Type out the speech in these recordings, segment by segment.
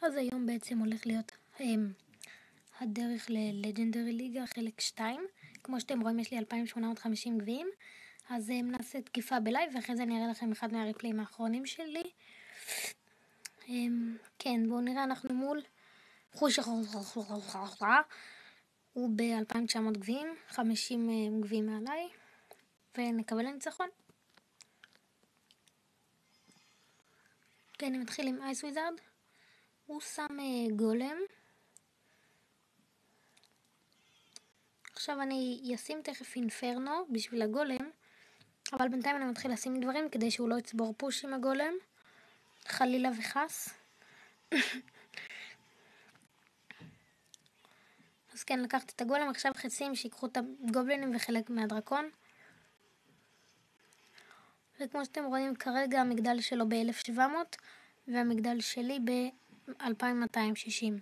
אז היום בעצם הולך להיות הדרך ללג'נדרי ליגה חלק 2. כמו שאתם רואים יש לי 2850 גביעים. אז נעשה תקיפה בלייב ואחרי זה נראה לכם אחד מהריפליים האחרונים שלי. כן, בואו נראה, אנחנו מול חוש הוא ב-2900 גביעים, 50 גביעים מעליי, ונקבל לניצחון. כן, אני מתחיל עם אייס וויזארד. הוא שם גולם. עכשיו אני אשים תכף אינפרנו בשביל הגולם, אבל בינתיים אני מתחיל לשים דברים כדי שהוא לא יצבור פוש עם הגולם, חלילה וחס. אז כן, לקחתי את הגולם, עכשיו חצים שיקחו את הגובלינים וחלק מהדרקון. וכמו שאתם רואים כרגע המגדל שלו ב-1700 והמגדל שלי ב-2260.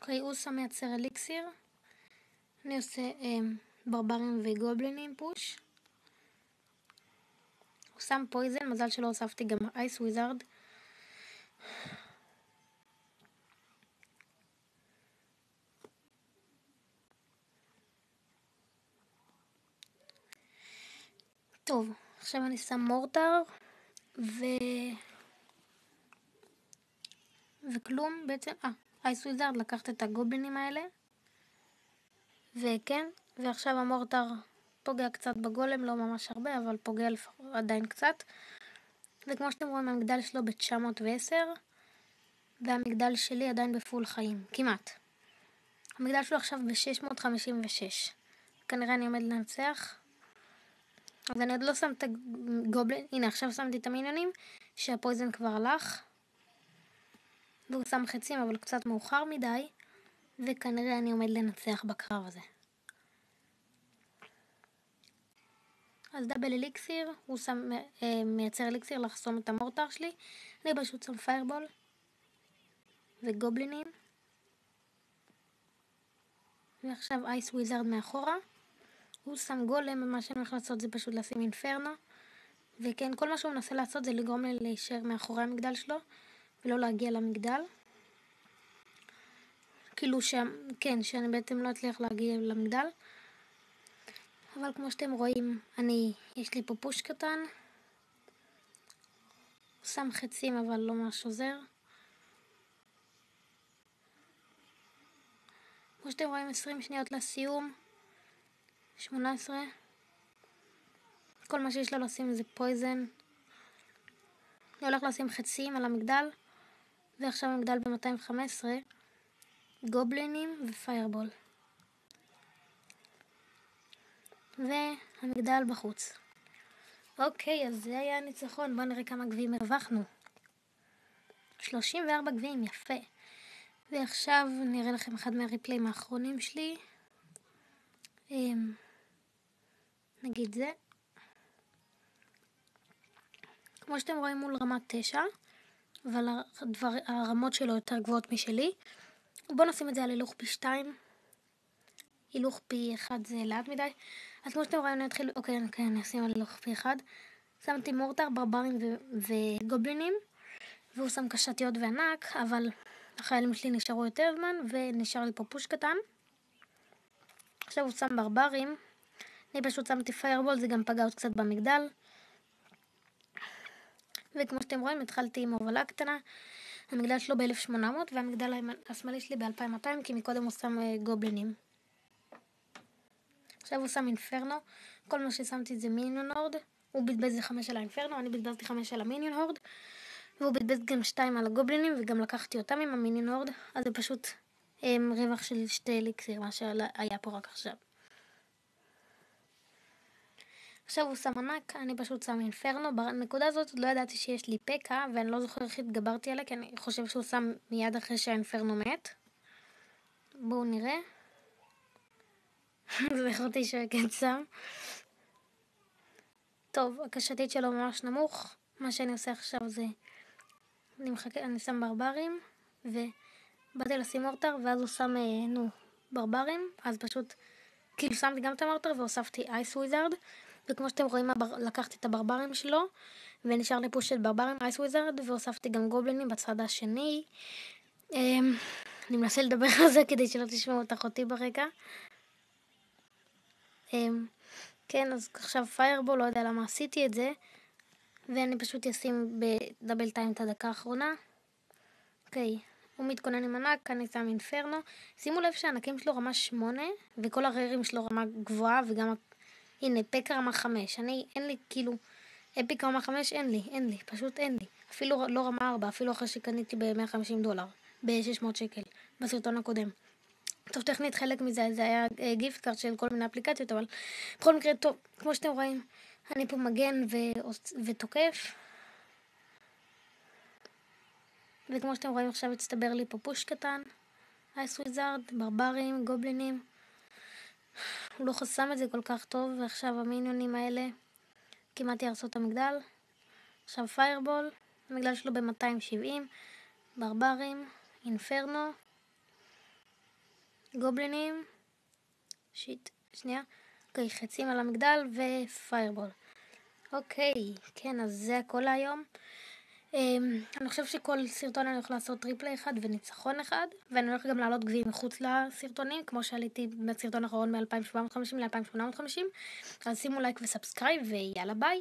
אוקיי, הוא שם מייצר אליקסיר. אני עושה ברברים וגובלינים פוש. הוא שם פויזן, מזל שלא הוספתי גם אייס וויזארד. טוב, עכשיו אני שם מורטר וכלום בעצם. אייס וויזארד, לקחת את הגובלינים האלה. וכן, ועכשיו המורטר פוגע קצת בגולם, לא ממש הרבה, אבל פוגע עדיין קצת. וכמו שאתם רואים, המגדל שלו ב-910, והמגדל שלי עדיין בפול חיים, כמעט. המגדל שלו עכשיו ב-656. כנראה אני עומד לנצח. אז אני עוד לא שם את הגובלין, הנה עכשיו שמתי את המיניונים, שהפויזן כבר הלך. והוא שם חצים, אבל קצת מאוחר מדי, וכנראה אני עומד לנצח בקרב הזה. אז דאבל אליקסיר, הוא שם, מייצר אליקסיר לחסום את המורטר שלי. אני פשוט שם פיירבול וגובלינים. ועכשיו אייס וויזארד מאחורה. הוא שם גולם, ומה שאני הולך לעשות זה פשוט לשים אינפרנו. וכן, כל מה שהוא מנסה לעשות זה לגרום לי להישאר מאחורי המגדל שלו, ולא להגיע למגדל. כאילו כן, שאני בעצם לא אצליח להגיע למגדל. אבל כמו שאתם רואים, יש לי פה פוש קטן. הוא שם חצים אבל לא ממש עוזר. כמו שאתם רואים, 20 שניות לסיום. 18. כל מה שיש לו לשים זה פויזן. אני הולך לשים חצים על המגדל. ועכשיו המגדל ב-215. גובלינים ופיירבול. והמגדל בחוץ. אוקיי, אז זה היה הניצחון. בואו נראה כמה גביעים הרווחנו. 34 גביעים, יפה. ועכשיו נראה לכם אחד מהריפליים האחרונים שלי. נגיד זה. כמו שאתם רואים מול רמת 9, אבל הרמות שלו יותר גבוהות משלי. בואו נשים את זה על הילוך פי 2. הילוך פי 1 זה לאט מדי. אז כמו שאתם רואים אני אתחיל, אוקיי, אני אשים על הילוך פי 1. שמתי מורטר, ברברים וגובלינים. והוא שם קשתיות וענק, אבל החיילים שלי נשארו יותר זמן, ונשאר לי פה פוש קטן. עכשיו הוא שם ברברים. אני פשוט שמתי פיירבול, זה גם פגע עוד קצת במגדל. וכמו שאתם רואים, התחלתי עם הובלה קטנה. המגדל שלו ב-1800, והמגדל השמאלי שלי ב-2200, כי מקודם הוא שם גובלינים. עכשיו הוא שם אינפרנו. כל מה ששמתי זה מיניון הורד. הוא בזבז 5 על האינפרנו, אני בזבזתי 5 על המיניון הורד. והוא בזבז גם 2 על הגובלינים, וגם לקחתי אותם עם המיניון הורד. אז זה פשוט רווח של 2 אליקסיר, מה שהיה פה רק עכשיו. עכשיו הוא שם ענק, אני פשוט שם אינפרנו. בנקודה הזאת לא ידעתי שיש לי פקה, ואני לא זוכר איך התגברתי עליה, כי אני חושב שהוא שם מיד אחרי שהאינפרנו מת. בואו נראה. זכרתי שהוא כן שם. טוב, הקשתית שלו ממש נמוך. מה שאני עושה עכשיו זה אני שם ברברים, ובאתי לשים מורטר, ואז הוא שם ברברים, אז פשוט כאילו שמתי גם את המורטר והוספתי אייס וויזארד, וכמו שאתם רואים, לקחתי את הברברים שלו, ונשאר לי פוש של ברברים, אייס וויזרד, והוספתי גם גובלינים בצד השני. אני מנסה לדבר על זה כדי שלא תשמעו את אחותי ברקע. כן, אז עכשיו פיירבול, לא יודע למה עשיתי את זה, ואני פשוט אשים בדאבל טיים את הדקה האחרונה. אוקיי, הוא מתכונן עם ענק, אני שם אינפרנו. שימו לב שהענקים שלו רמה 8, וכל הררים שלו רמה גבוהה, וגם, הנה, פק רמה 5. אין לי כאילו, אפיק רמה 5 אין לי, פשוט אין לי. אפילו לא רמה 4, אפילו אחרי שקניתי $150, ב-600 שקל, בסרטון הקודם. טוב, טכנית חלק מזה, זה היה גיפט קארד של כל מיני אפליקציות, אבל בכל מקרה, טוב, כמו שאתם רואים, אני פה מגן ותוקף. וכמו שאתם רואים, עכשיו הצטבר לי פה פוש קטן, אייס וויזארד, ברברים, גובלינים. הוא לא חסם את זה כל כך טוב, ועכשיו המיניונים האלה כמעט יהרסו את המגדל. עכשיו פיירבול, המגדל שלו ב-270, ברברים, אינפרנו, גובלינים, אוקיי, חצים על המגדל ופיירבול. אוקיי, כן, אז זה הכל להיום. אני חושב שכל סרטון אני הולך לעשות טריפלי אחד וניצחון אחד, ואני הולך גם לעלות גביעים מחוץ לסרטונים, כמו שעליתי בסרטון האחרון מ-2750 ל-2850. אז שימו לייק וסאבסקרייב, ויאללה ביי.